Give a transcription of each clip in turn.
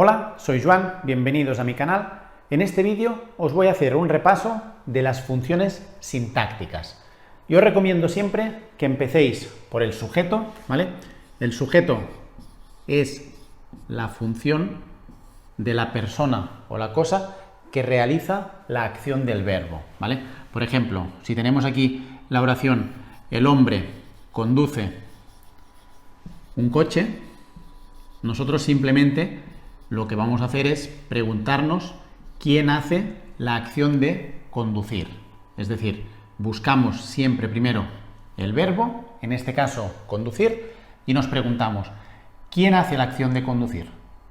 Hola, soy Joan, bienvenidos a mi canal. En este vídeo os voy a hacer un repaso de las funciones sintácticas. Yo os recomiendo siempre que empecéis por el sujeto, ¿vale? El sujeto es la función de la persona o la cosa que realiza la acción del verbo, ¿vale? Por ejemplo, si tenemos aquí la oración el hombre conduce un coche, nosotros simplemente lo que vamos a hacer es preguntarnos quién hace la acción de conducir. Es decir, buscamos siempre primero el verbo, en este caso conducir, y nos preguntamos ¿quién hace la acción de conducir?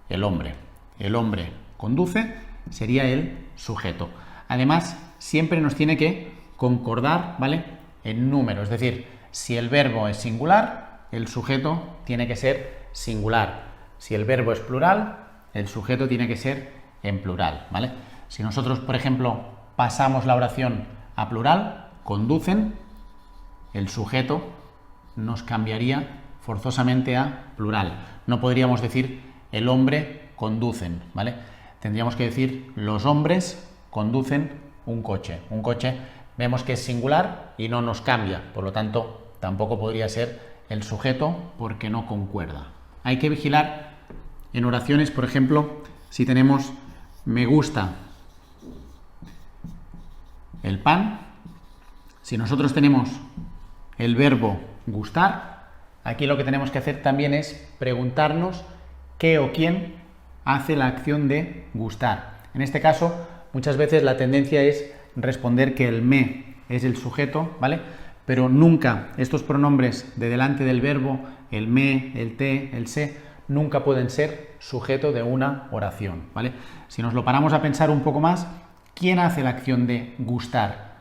El hombre. El hombre conduce sería el sujeto. Además, siempre nos tiene que concordar, ¿vale?, en número. Es decir, si el verbo es singular, el sujeto tiene que ser singular. Si el verbo es plural, el sujeto tiene que ser en plural, ¿vale? Si nosotros, por ejemplo, pasamos la oración a plural, conducen, el sujeto nos cambiaría forzosamente a plural. No podríamos decir el hombre conducen, ¿vale? Tendríamos que decir los hombres conducen un coche. Un coche vemos que es singular y no nos cambia, por lo tanto, tampoco podría ser el sujeto porque no concuerda. Hay que vigilar en oraciones, por ejemplo, si tenemos me gusta el pan, si nosotros tenemos el verbo gustar, aquí lo que tenemos que hacer también es preguntarnos qué o quién hace la acción de gustar. En este caso, muchas veces la tendencia es responder que el me es el sujeto, ¿vale? Pero nunca estos pronombres de delante del verbo, el me, el te, el se, nunca pueden ser sujeto de una oración, ¿vale? Si nos lo paramos a pensar un poco más, ¿quién hace la acción de gustar?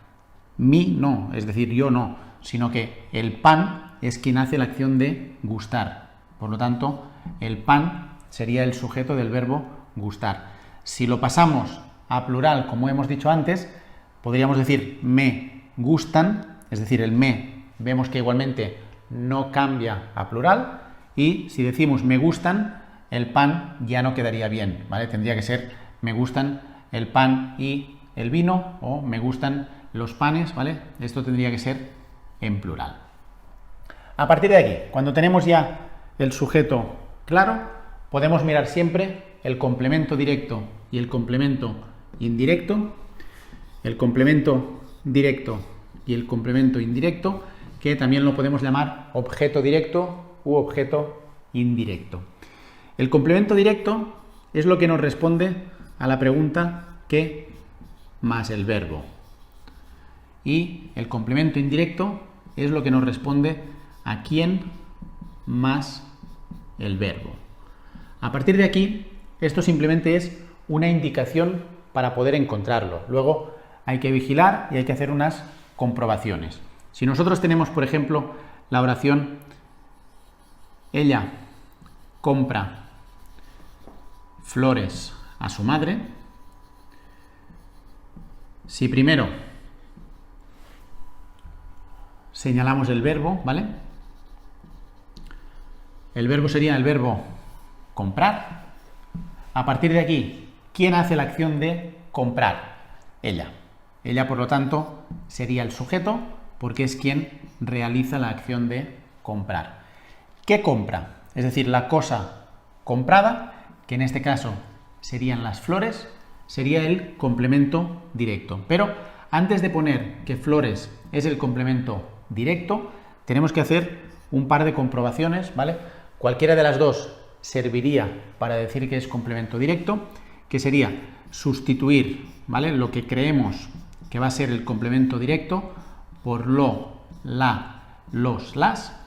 Mí no, es decir, yo no, sino que el pan es quien hace la acción de gustar. Por lo tanto, el pan sería el sujeto del verbo gustar. Si lo pasamos a plural, como hemos dicho antes, podríamos decir me gustan, es decir, el me vemos que igualmente no cambia a plural, y si decimos me gustan, el pan ya no quedaría bien, ¿vale? Tendría que ser me gustan el pan y el vino, o me gustan los panes, ¿vale? Esto tendría que ser en plural. A partir de aquí, cuando tenemos ya el sujeto claro, podemos mirar siempre el complemento directo y el complemento indirecto. El complemento directo y el complemento indirecto, que también lo podemos llamar objeto directo u objeto indirecto. El complemento directo es lo que nos responde a la pregunta ¿qué más el verbo? Y el complemento indirecto es lo que nos responde a quién más el verbo. A partir de aquí, esto simplemente es una indicación para poder encontrarlo. Luego hay que vigilar y hay que hacer unas comprobaciones. Si nosotros tenemos, por ejemplo, la oración ella compra flores a su madre, si primero señalamos el verbo, ¿vale? El verbo sería el verbo comprar. A partir de aquí, ¿quién hace la acción de comprar? Ella. Ella, por lo tanto, sería el sujeto porque es quien realiza la acción de comprar. ¿Qué compra? Es decir, la cosa comprada, que en este caso serían las flores, sería el complemento directo. Pero antes de poner que flores es el complemento directo, tenemos que hacer un par de comprobaciones, ¿vale? Cualquiera de las dos serviría para decir que es complemento directo, que sería sustituir, ¿vale?, lo que creemos que va a ser el complemento directo por lo, la, los, las.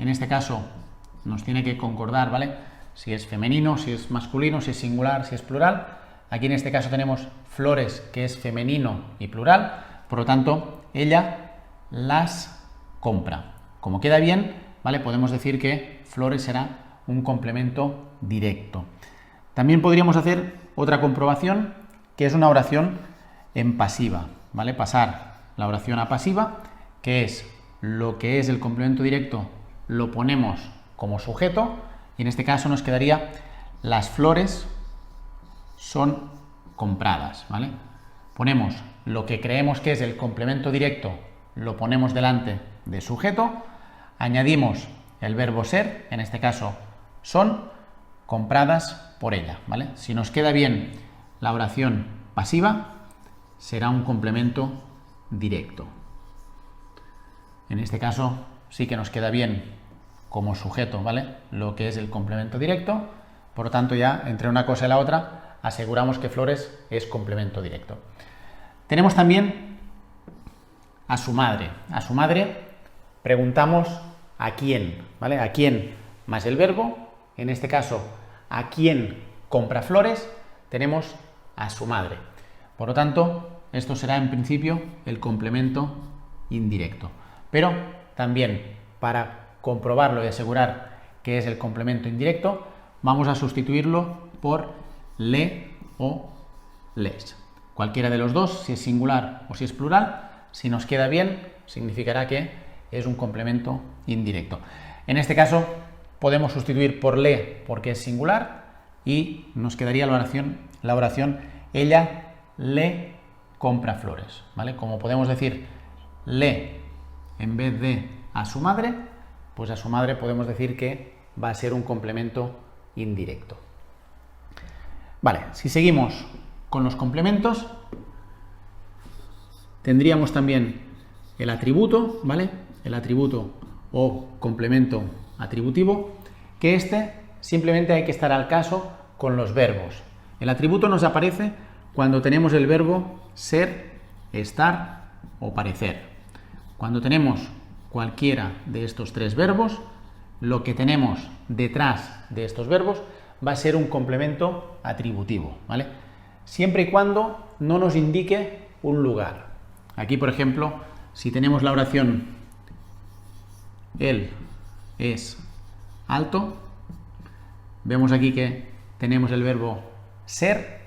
En este caso nos tiene que concordar, ¿vale?, si es femenino, si es masculino, si es singular, si es plural. Aquí en este caso tenemos flores, que es femenino y plural, por lo tanto, ella las compra. Como queda bien, ¿vale?, podemos decir que flores será un complemento directo. También podríamos hacer otra comprobación, que es una oración en pasiva, ¿vale? Pasar la oración a pasiva, que es lo que es el complemento directo, lo ponemos como sujeto, y en este caso nos quedaría las flores son compradas, ¿vale? Ponemos lo que creemos que es el complemento directo, lo ponemos delante de sujeto, añadimos el verbo ser, en este caso son compradas por ella, ¿vale? Si nos queda bien la oración pasiva, será un complemento directo. En este caso sí que nos queda bien como sujeto, ¿vale? Lo que es el complemento directo, por lo tanto ya entre una cosa y la otra aseguramos que Flores es complemento directo. Tenemos también a su madre. A su madre preguntamos a quién, ¿vale? A quién más el verbo, en este caso a quién compra flores, tenemos a su madre. Por lo tanto, esto será en principio el complemento indirecto. Pero también para comprobarlo y asegurar que es el complemento indirecto, vamos a sustituirlo por le o les. Cualquiera de los dos, si es singular o si es plural, si nos queda bien, significará que es un complemento indirecto. En este caso, podemos sustituir por le porque es singular y nos quedaría la oración ella le compra flores, ¿vale? Como podemos decir le en vez de a su madre, pues a su madre podemos decir que va a ser un complemento indirecto. Vale, si seguimos con los complementos, tendríamos también el atributo, ¿vale? El atributo o complemento atributivo, que simplemente hay que estar al caso con los verbos. El atributo nos aparece cuando tenemos el verbo ser, estar o parecer. Cuando tenemos cualquiera de estos tres verbos, lo que tenemos detrás de estos verbos va a ser un complemento atributivo, ¿vale? Siempre y cuando no nos indique un lugar. Aquí, por ejemplo, si tenemos la oración él es alto, vemos aquí que tenemos el verbo ser.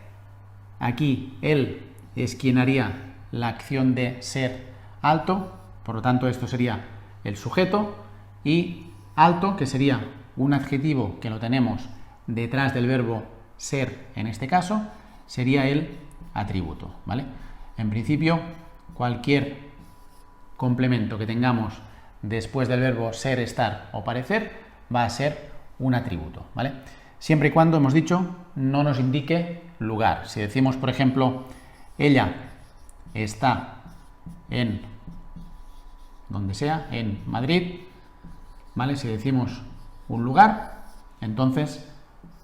Aquí él es quien haría la acción de ser alto, por lo tanto esto sería el sujeto, y alto, que sería un adjetivo que lo tenemos detrás del verbo ser en este caso, sería el atributo, ¿vale? En principio, cualquier complemento que tengamos después del verbo ser, estar o parecer va a ser un atributo, ¿vale? Siempre y cuando, hemos dicho, no nos indique lugar. Si decimos, por ejemplo, ella está en donde sea, en Madrid, ¿vale? Si decimos un lugar, entonces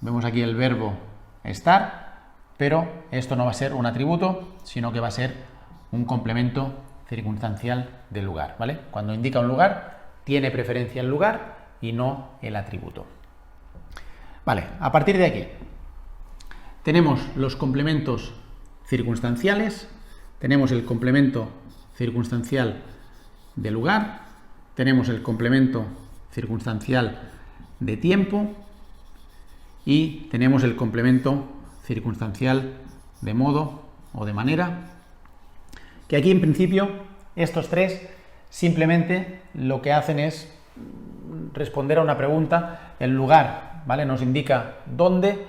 vemos aquí el verbo estar, pero esto no va a ser un atributo, sino que va a ser un complemento circunstancial del lugar, ¿vale? Cuando indica un lugar, tiene preferencia el lugar y no el atributo. Vale, a partir de aquí tenemos los complementos circunstanciales, tenemos el complemento circunstancial de lugar, tenemos el complemento circunstancial de tiempo y tenemos el complemento circunstancial de modo o de manera, que aquí en principio estos tres simplemente lo que hacen es responder a una pregunta. El lugar, ¿vale?, nos indica dónde,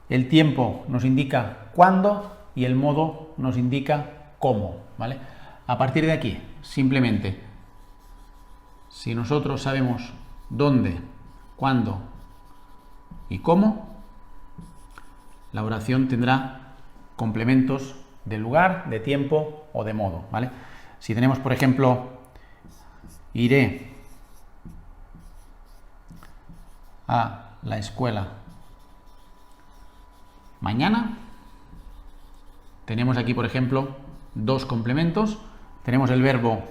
el tiempo nos indica cuándo y el modo nos indica cómo, ¿vale? A partir de aquí, simplemente, si nosotros sabemos dónde, cuándo y cómo, la oración tendrá complementos de lugar, de tiempo o de modo, ¿vale? Si tenemos, por ejemplo, iré a la escuela mañana, tenemos aquí, por ejemplo, dos complementos. Tenemos el verbo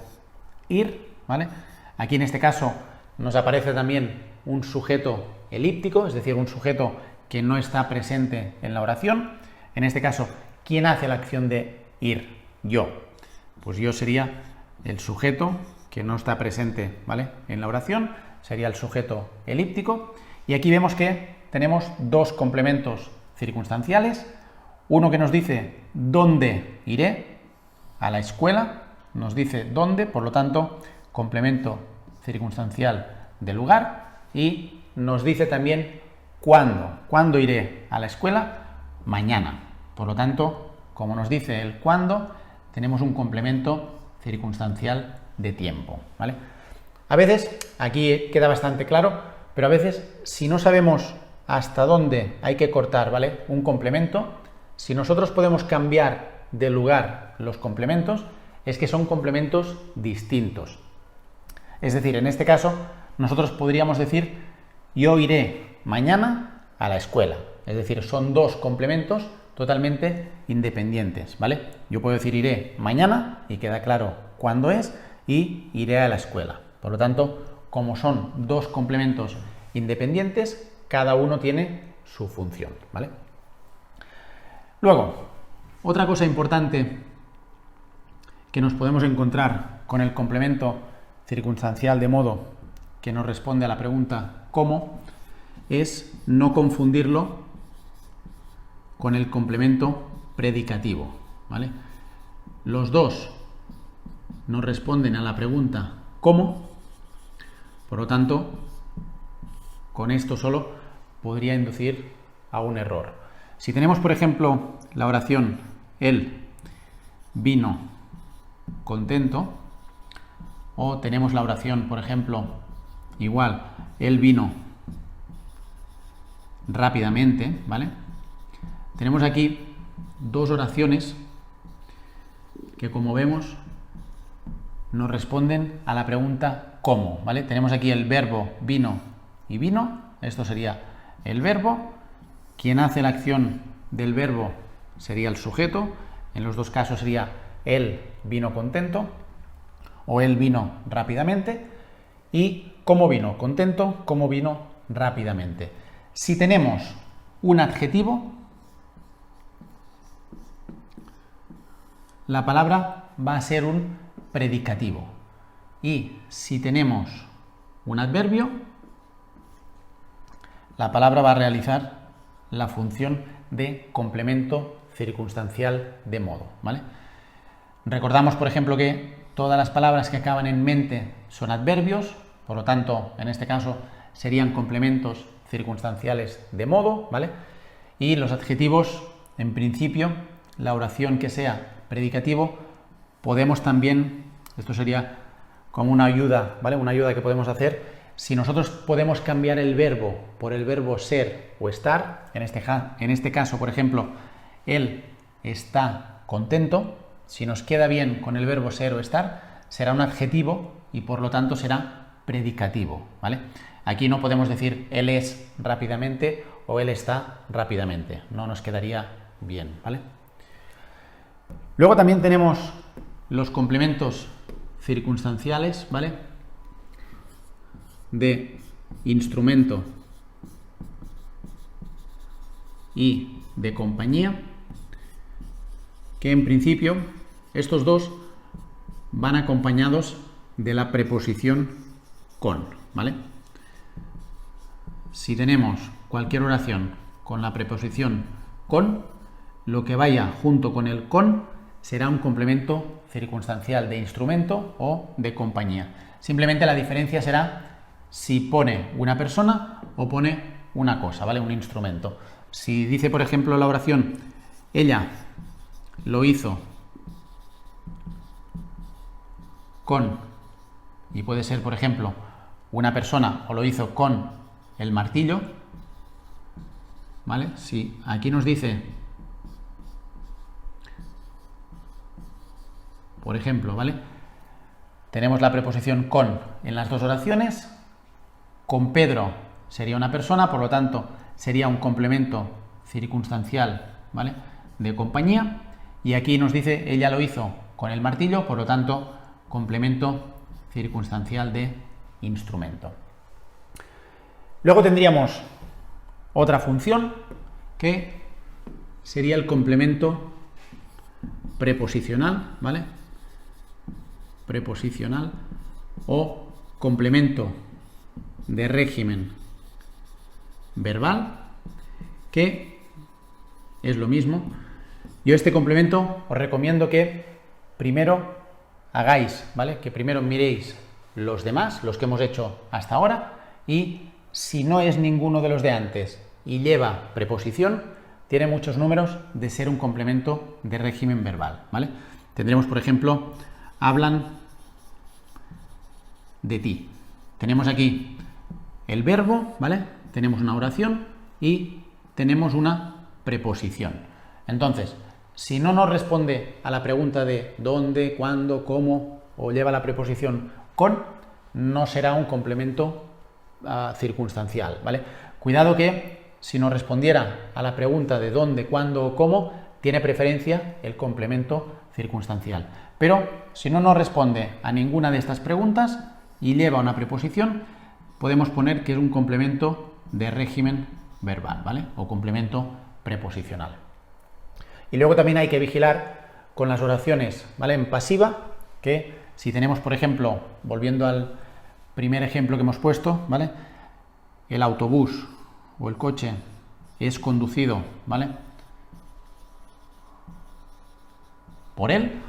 ir, ¿vale? Aquí en este caso nos aparece también un sujeto elíptico, es decir, un sujeto que no está presente en la oración. En este caso, ¿quién hace la acción de ir? Yo. Pues yo sería el sujeto que no está presente, ¿vale?, en la oración, sería el sujeto elíptico. Y aquí vemos que tenemos dos complementos circunstanciales, uno que nos dice dónde iré, a la escuela, nos dice dónde, por lo tanto, complemento circunstancial de lugar, y nos dice también cuándo iré a la escuela, mañana. Por lo tanto, como nos dice el cuándo, tenemos un complemento circunstancial de tiempo, ¿vale? A veces, aquí queda bastante claro, pero a veces, si no sabemos hasta dónde hay que cortar, ¿vale?, un complemento, si nosotros podemos cambiar de lugar los complementos, es que son complementos distintos. Es decir, en este caso, nosotros podríamos decir, yo iré mañana a la escuela. Es decir, son dos complementos totalmente independientes, ¿vale? Yo puedo decir iré mañana, y queda claro cuándo es, y iré a la escuela. Por lo tanto, como son dos complementos independientes, cada uno tiene su función, ¿vale? Luego, otra cosa importante que nos podemos encontrar con el complemento circunstancial de modo que nos responde a la pregunta ¿cómo? Es no confundirlo con el complemento predicativo, ¿vale? Los dos nos responden a la pregunta ¿cómo? Por lo tanto, con esto solo podría inducir a un error. Si tenemos, por ejemplo, la oración él vino contento, o tenemos la oración, por ejemplo, igual, él vino rápidamente, ¿vale? Tenemos aquí dos oraciones que, como vemos, nos responden a la pregunta ¿cómo?, ¿vale? Tenemos aquí el verbo vino y vino, esto sería el verbo, quien hace la acción del verbo sería el sujeto, en los dos casos sería él vino contento o él vino rápidamente, y cómo vino contento, cómo vino rápidamente. Si tenemos un adjetivo, la palabra va a ser un predicativo, y si tenemos un adverbio, la palabra va a realizar la función de complemento circunstancial de modo, ¿vale? Recordamos, por ejemplo, que todas las palabras que acaban en mente son adverbios, por lo tanto, en este caso, serían complementos circunstanciales de modo, ¿vale? Y los adjetivos, en principio, la oración que sea predicativo, podemos también, esto sería como una ayuda, ¿vale? Una ayuda que podemos hacer. Si nosotros podemos cambiar el verbo por el verbo ser o estar, en este caso, por ejemplo, él está contento, si nos queda bien con el verbo ser o estar, será un adjetivo y por lo tanto será predicativo, ¿vale? Aquí no podemos decir él es rápidamente o él está rápidamente, no nos quedaría bien, ¿vale? Luego también tenemos los complementos circunstanciales, ¿vale?, de instrumento y de compañía, que en principio estos dos van acompañados de la preposición con, ¿vale? Si tenemos cualquier oración con la preposición con, lo que vaya junto con el con será un complemento circunstancial de instrumento o de compañía. Simplemente la diferencia será si pone una persona o pone una cosa, ¿vale?, un instrumento. Si dice, por ejemplo, la oración ella lo hizo con, y puede ser, por ejemplo, una persona, o lo hizo con el martillo, ¿vale? Si aquí nos dice, por ejemplo, ¿vale?, tenemos la preposición con en las dos oraciones, con Pedro sería una persona, por lo tanto sería un complemento circunstancial, ¿vale?, de compañía, y aquí nos dice ella lo hizo con el martillo, por lo tanto complemento circunstancial de instrumento. Luego tendríamos otra función que sería el complemento preposicional, ¿vale?, preposicional o complemento de régimen verbal, que es lo mismo. Yo este complemento os recomiendo que primero hagáis, ¿vale?, que primero miréis los demás, los que hemos hecho hasta ahora, y si no es ninguno de los de antes y lleva preposición, tiene muchos números de ser un complemento de régimen verbal, ¿vale? Tendremos, por ejemplo, hablan de ti. Tenemos aquí el verbo, ¿vale? Tenemos una oración y tenemos una preposición. Entonces, si no nos responde a la pregunta de dónde, cuándo, cómo, o lleva la preposición con, no será un complemento circunstancial, ¿vale? Cuidado que si nos respondiera a la pregunta de dónde, cuándo o cómo, tiene preferencia el complemento circunstancial. Pero si no nos responde a ninguna de estas preguntas y lleva una preposición, podemos poner que es un complemento de régimen verbal, ¿vale? O complemento preposicional. Y luego también hay que vigilar con las oraciones, ¿vale? En pasiva, que si tenemos, por ejemplo, volviendo al primer ejemplo que hemos puesto, ¿vale? El autobús o el coche es conducido, ¿vale? Por él.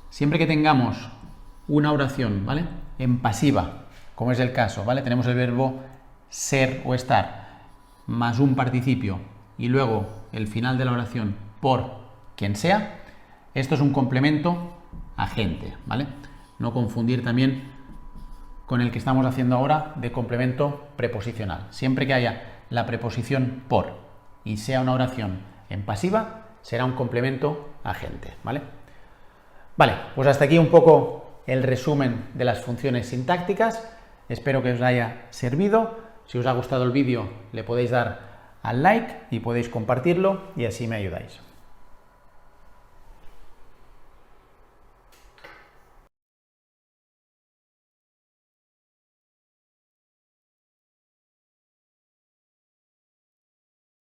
Siempre que tengamos una oración, ¿vale? En pasiva, como es el caso, ¿vale? Tenemos el verbo ser o estar más un participio y luego el final de la oración por quien sea. Esto es un complemento agente, ¿vale? No confundir también con el que estamos haciendo ahora de complemento preposicional. Siempre que haya la preposición por y sea una oración en pasiva, será un complemento agente, ¿vale? Vale, pues hasta aquí un poco el resumen de las funciones sintácticas. Espero que os haya servido. Si os ha gustado el vídeo, le podéis dar al like y podéis compartirlo y así me ayudáis.